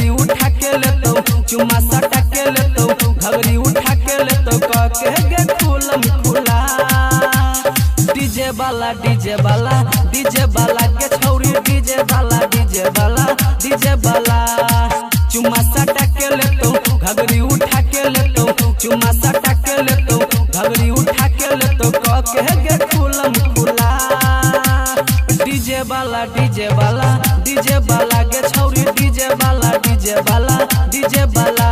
घगरी उठा के लेतो चुम्मा सटा के लेतो घगरी उठा के लेतो कह के गे खुलम खुला डीजे वाला डीजे वाला डीजे वाला के छौरी डीजे वाला डीजे वाला डीजे वाला चुम्मा सटा के लेतो घगरी उठा के लेतो चुम्मा सटा के लेतो घगरी उठा के लेतो कह के गे खुलम खुला डीजे वाला डीजे वाला डीजे वाला गे छौरी डीजे वाला डीजे वाला डीजे वाला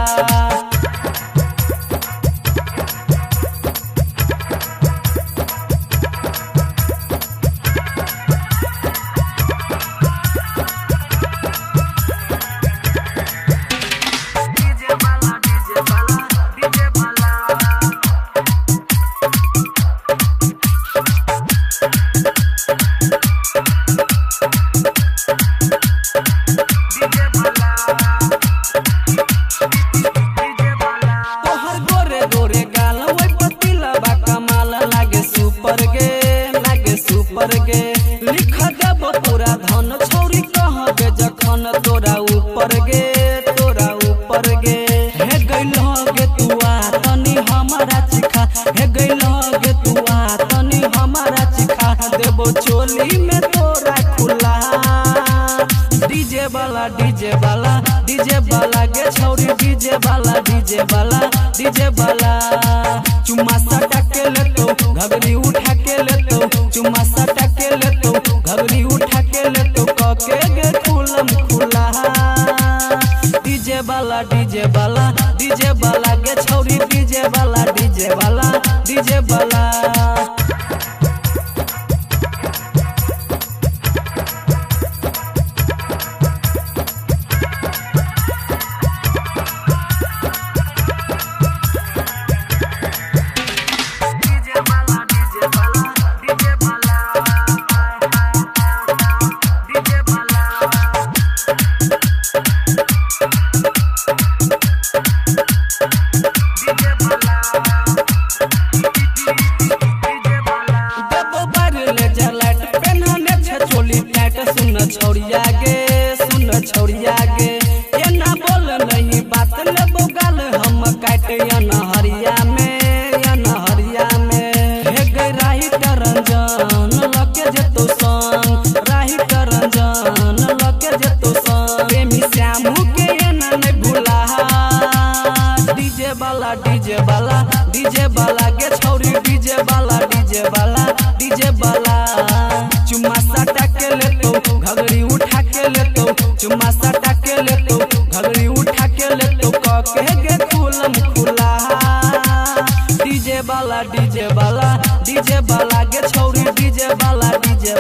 लिख देबो पूरा धन छौरी कहबे जखन तोरा ऊपर गे हे गइलो गे तुआ तनी हमारा चिखा हे गइलो गे तुआ तनी हमारा चिखा देबो चोली में तोरा खुला डीजे वाला डीजे वाला डीजे वाला गे छौरी डीजे वाला डीजे वाला डीजे वाला चुम्मा सटा के लेतो घगरी उठा के लेतो चुम्मा सटा के लेतो घगरी उठा के लेतो कह के गे खुलम खुला डीजे वाला डीजे वाला डीजे वाला गे छौरी डीजे वाला डीजे वाला डीजे वाला छौरिया गे एना बोल नहीं बात लेबो गाल हम काटे अनहरिया में हे गे राही करंजन लगे जेतो संग राही करंजन लगे जेतो संग प्रेमी श्याम के एना नहीं भूला डीजे वाला डीजे वाला डीजे वाला गे छौरी डीजे वाला डीजे वाला डीजे वाला चुम्मा सटा के लेतो घगरी उठा के लेतो चुम्मा सटा के लेतो घगरी उठा के लेतो कह के गे खुलम खुला डीजे वाला डीजे वाला डीजे वाला गे छौरी डीजे वाला डीजे